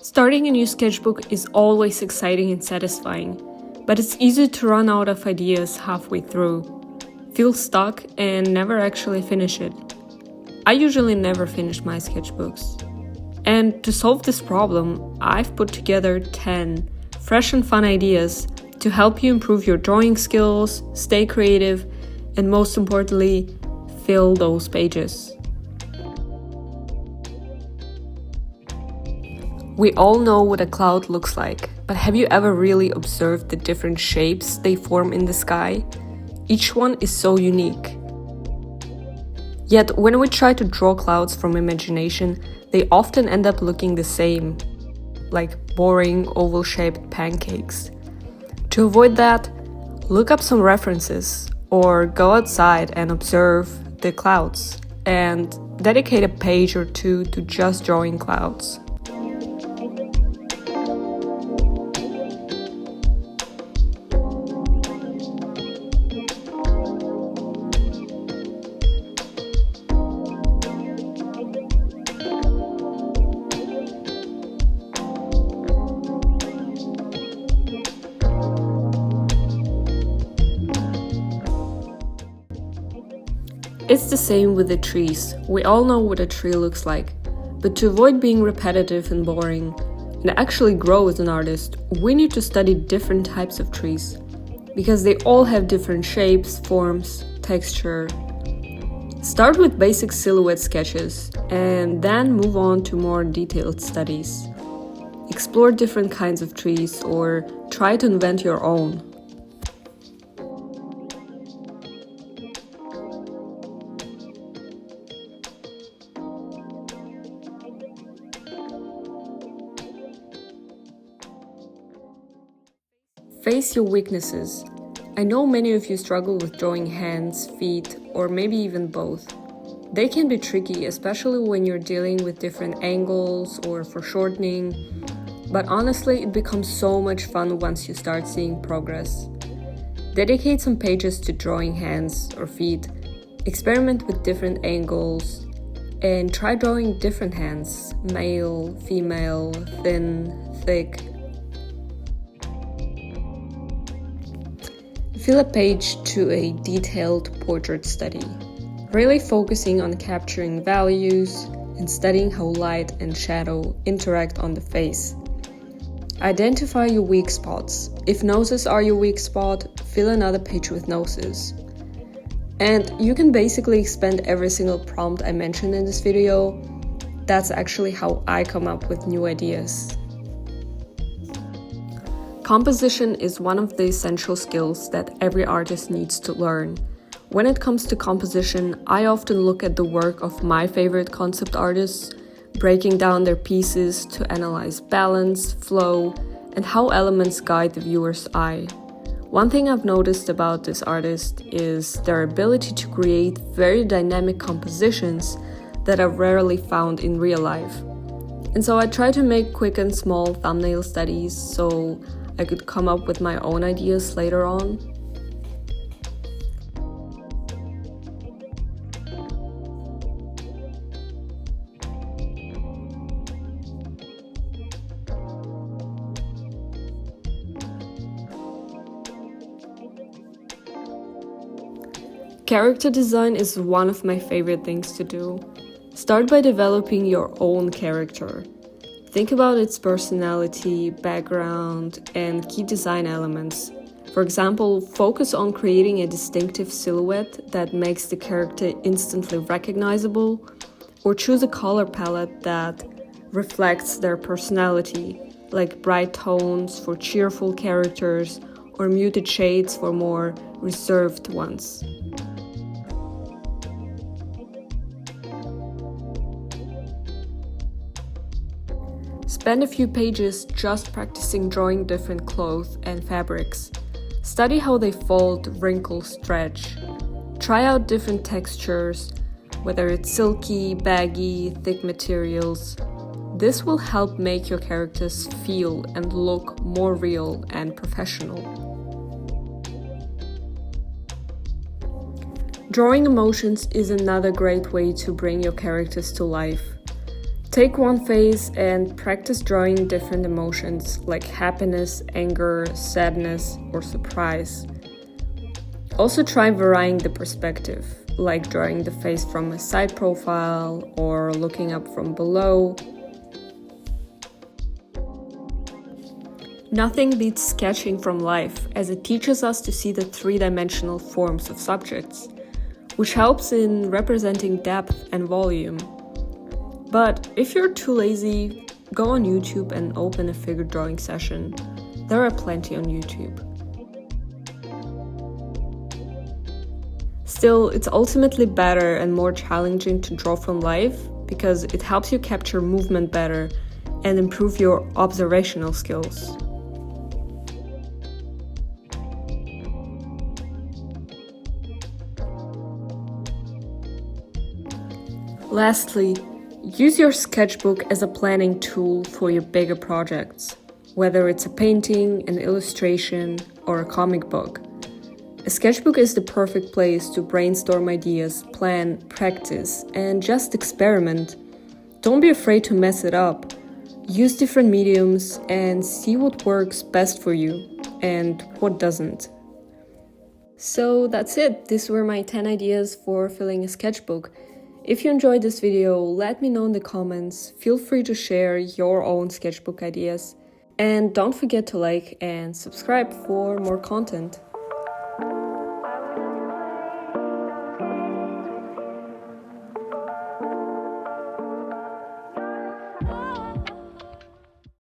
Starting a new sketchbook is always exciting and satisfying, but it's easy to run out of ideas halfway through, feel stuck, and never actually finish it. I usually never finish my sketchbooks. And to solve this problem, I've put together 10 fresh and fun ideas to help you improve your drawing skills, stay creative, and most importantly, fill those pages. We all know what a cloud looks like, but have you ever really observed the different shapes they form in the sky? Each one is so unique. Yet, when we try to draw clouds from imagination, they often end up looking the same, like boring, oval-shaped pancakes. To avoid that, look up some references, or go outside and observe the clouds, and dedicate a page or two to just drawing clouds. It's the same with the trees. We all know what a tree looks like, but to avoid being repetitive and boring, and actually grow as an artist, we need to study different types of trees, because they all have different shapes, forms, texture. Start with basic silhouette sketches, and then move on to more detailed studies. Explore different kinds of trees, or try to invent your own. Face your weaknesses. I know many of you struggle with drawing hands, feet, or maybe even both. They can be tricky, especially when you're dealing with different angles or foreshortening, but honestly, it becomes so much fun once you start seeing progress. Dedicate some pages to drawing hands or feet, experiment with different angles, and try drawing different hands, male, female, thin, thick. Fill a page to a detailed portrait study, really focusing on capturing values and studying how light and shadow interact on the face. Identify your weak spots. If noses are your weak spot, fill another page with noses. And you can basically expand every single prompt I mentioned in this video. That's actually how I come up with new ideas. Composition is one of the essential skills that every artist needs to learn. When it comes to composition, I often look at the work of my favorite concept artists, breaking down their pieces to analyze balance, flow, and how elements guide the viewer's eye. One thing I've noticed about this artist is their ability to create very dynamic compositions that are rarely found in real life. And so I try to make quick and small thumbnail studies so I could come up with my own ideas later on. Character design is one of my favorite things to do. Start by developing your own character. Think about its personality, background, and key design elements. For example, focus on creating a distinctive silhouette that makes the character instantly recognizable, or choose a color palette that reflects their personality, like bright tones for cheerful characters or muted shades for more reserved ones. Spend a few pages just practicing drawing different clothes and fabrics. Study how they fold, wrinkle, stretch. Try out different textures, whether it's silky, baggy, thick materials. This will help make your characters feel and look more real and professional. Drawing emotions is another great way to bring your characters to life. Take one phase and practice drawing different emotions like happiness, anger, sadness, or surprise. Also try varying the perspective, like drawing the face from a side profile or looking up from below. Nothing beats sketching from life, as it teaches us to see the three-dimensional forms of subjects, which helps in representing depth and volume. But if you're too lazy, go on YouTube and open a figure drawing session. There are plenty on YouTube. Still, it's ultimately better and more challenging to draw from life because it helps you capture movement better and improve your observational skills. Lastly, use your sketchbook as a planning tool for your bigger projects, whether it's a painting, an illustration, or a comic book. A sketchbook is the perfect place to brainstorm ideas, plan, practice, and just experiment. Don't be afraid to mess it up. Use different mediums and see what works best for you and what doesn't. So that's it. These were my 10 ideas for filling a sketchbook. If you enjoyed this video, let me know in the comments. Feel free to share your own sketchbook ideas. And don't forget to like and subscribe for more content.